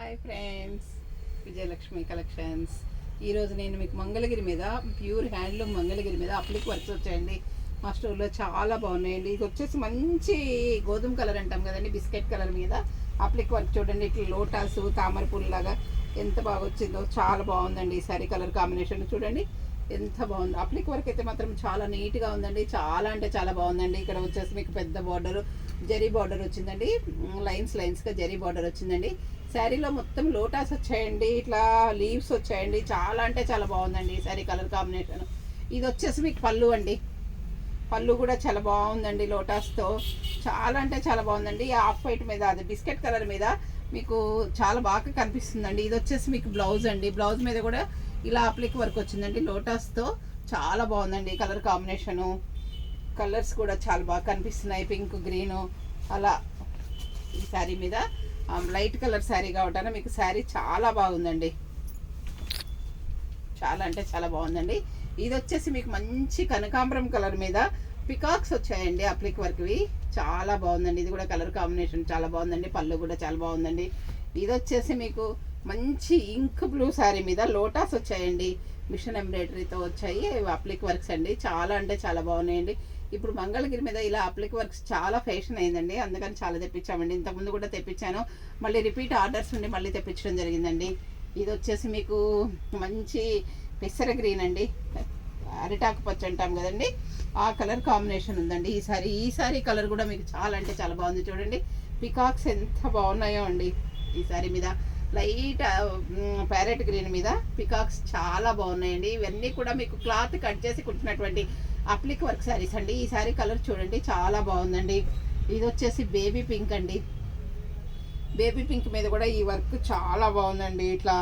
Hi friends, Vijayalakshmi collections. ఈరోజు నేను మీకు మంగళగిరి మీద ప్యూర్ హ్యాండ్లూమ్ మంగళగిరి మీద అప్లిక్ వర్క్స్ వచ్చాయండి. మా స్టోర్లో చాలా బాగున్నాయండి. ఇది వచ్చేసి మంచి గోధుమ కలర్ అంటాం కదండి, బిస్కెట్ కలర్ మీద అప్లిక్ వర్క్ చూడండి. ఇట్లా లోటాసు తామర పూలలాగా ఎంత బాగా వచ్చిందో, చాలా బాగుందండి. ఈ సారీ కలర్ కాంబినేషన్ చూడండి ఎంత బాగుంది. అప్లిక్ వర్క్ అయితే మాత్రం చాలా నీట్గా ఉందండి, చాలా అంటే చాలా బాగుందండి. ఇక్కడ వచ్చేసి మీకు పెద్ద బార్డర్, జరీ బార్డర్ వచ్చిందండి, లైన్స్గా జరీ బార్డర్ వచ్చిందండి. శారీలో మొత్తం లోటాస్ వచ్చాయండి, ఇట్లా లీవ్స్ వచ్చాయండి. చాలా అంటే చాలా బాగుందండి ఈ శారీ కలర్ కాంబినేషన్. ఇది వచ్చేసి మీకు పళ్ళు అండి, పళ్ళు కూడా చాలా బాగుందండి లోటాస్తో. చాలా అంటే చాలా బాగుందండి. ఆఫ్ వైట్ మీద, అది బిస్కెట్ కలర్ మీద మీకు చాలా బాగా కనిపిస్తుందండి. ఇది వచ్చేసి మీకు బ్లౌజ్ అండి, బ్లౌజ్ మీద కూడా ఇలా అప్లిక్ వర్క్ వచ్చిందండి లోటాస్తో. చాలా బాగుందండి కలర్ కాంబినేషను. కలర్స్ కూడా చాలా బాగా కనిపిస్తున్నాయి, పింక్ గ్రీను అలా. ఈ శారీ మీద లైట్ కలర్ శారీ కావటాన మీకు శారీ చాలా బాగుందండి, చాలా అంటే చాలా బాగుందండి. ఇది వచ్చేసి మీకు మంచి కనకాంబరం కలర్ మీద పికాక్స్ వచ్చాయండి అప్లిక్ వర్క్వి. చాలా బాగుందండి, ఇది కూడా కలర్ కాంబినేషన్ చాలా బాగుందండి. పళ్ళు కూడా చాలా బాగుందండి. ఇది వచ్చేసి మీకు మంచి ఇంక్ బ్లూ శారీ మీద లోటాస్ వచ్చాయండి, మిషన్ ఎంబ్రాయిడరీతో వచ్చాయి అప్లిక్ వర్క్స్ అండి. చాలా అంటే చాలా బాగున్నాయండి. ఇప్పుడు మంగళగిరి మీద ఇలా అప్లిక్ వర్క్స్ చాలా ఫ్యాషన్ అయిందండి, అందుకని చాలా తెప్పించామండి. ఇంతకుముందు కూడా తెప్పించాను, మళ్ళీ రిపీట్ ఆర్డర్స్ ఉండి మళ్ళీ తెప్పించడం జరిగిందండి. ఇది వచ్చేసి మీకు మంచి పెసర గ్రీన్ అండి, అరిటాకు పచ్చ అంటాం కదండి, ఆ కలర్ కాంబినేషన్ ఉందండి. ఈ సారీ కలర్ కూడా మీకు చాలా అంటే చాలా బాగుంది. చూడండి పికాక్స్ ఎంత బాగున్నాయో అండి. ఈ సారీ మీద లైట్ ప్యారెట్ గ్రీన్ మీద పికాక్స్ చాలా బాగున్నాయండి. ఇవన్నీ కూడా మీకు క్లాత్ కట్ చేసి కుట్టినటువంటి అప్లిక్ వర్క్ శారీస్ అండి. ఈ సారీ కలర్ చూడండి చాలా బాగుందండి. ఇది వచ్చేసి బేబీ పింక్ అండి, బేబీ పింక్ మీద కూడా ఈ వర్క్ చాలా బాగుందండి. ఇట్లా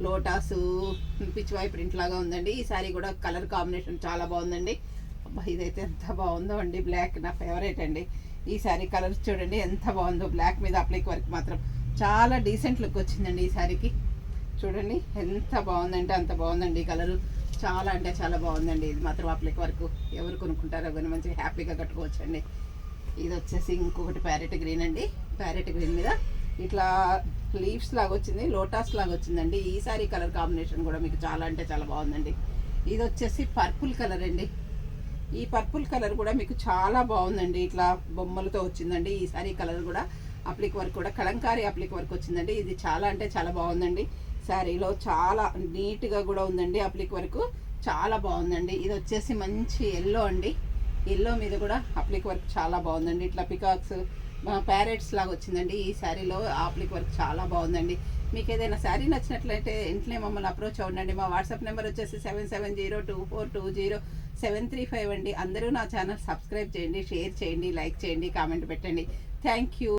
లోటాసు పిచ్చివాయి ప్రింట్ లాగా ఉందండి. ఈ సారీ కూడా కలర్ కాంబినేషన్ చాలా బాగుందండి. అబ్బా ఇదైతే ఎంత బాగుందో అండి, బ్లాక్ నా ఫేవరెట్ అండి. ఈ సారీ కలర్స్ చూడండి ఎంత బాగుందో, బ్లాక్ మీద అప్లిక్ వర్క్ మాత్రం చాలా డీసెంట్ లుక్ వచ్చిందండి ఈ సారీకి. చూడండి ఎంత బాగుందంటే అంత బాగుందండి కలరు, చాలా అంటే చాలా బాగుందండి. ఇది మాత్రం అప్లిక్ వర్క్ ఎవరు కొనుక్కుంటారో కానీ మంచిగా హ్యాపీగా కట్టుకోవచ్చండి. ఇది వచ్చేసి ఇంకొకటి ప్యారెట్ గ్రీన్ అండి, ప్యారెట్ గ్రీన్ మీద ఇట్లా లీవ్స్ లాగా వచ్చింది, లోటాస్ లాగా వచ్చిందండి. ఈ సారీ కలర్ కాంబినేషన్ కూడా మీకు చాలా అంటే చాలా బాగుందండి. ఇది వచ్చేసి పర్పుల్ కలర్ అండి, ఈ పర్పుల్ కలర్ కూడా మీకు చాలా బాగుందండి. ఇట్లా బొమ్మలతో వచ్చిందండి. ఈ సారీ కలర్ కూడా అప్లిక్ వర్క్ కూడా కలంకారీ అప్లిక్ వర్క్ వచ్చిందండి. ఇది చాలా అంటే చాలా బాగుందండి. శారీలో చాలా నీట్గా కూడా ఉందండి, అప్లిక్ వర్క్ చాలా బాగుందండి. ఇది వచ్చేసి మంచి ఎల్లో అండి, ఎల్లో మీద కూడా అప్లిక్ వర్క్ చాలా బాగుందండి. ఇట్లా పికాక్స్ ప్యారెట్స్ లాగా వచ్చిందండి. ఈ శారీలో అప్లిక్ వర్క్ చాలా బాగుందండి. మీకు ఏదైనా శారీ నచ్చినట్లయితే ఇంట్లో మమ్మల్ని అప్రోచ్ అవ్వండి. మా వాట్సాప్ నెంబర్ వచ్చేసి 7702420735 అండి. అందరూ నా ఛానల్ సబ్స్క్రైబ్ చేయండి, షేర్ చేయండి, లైక్ చేయండి, కామెంట్ పెట్టండి. Thank you.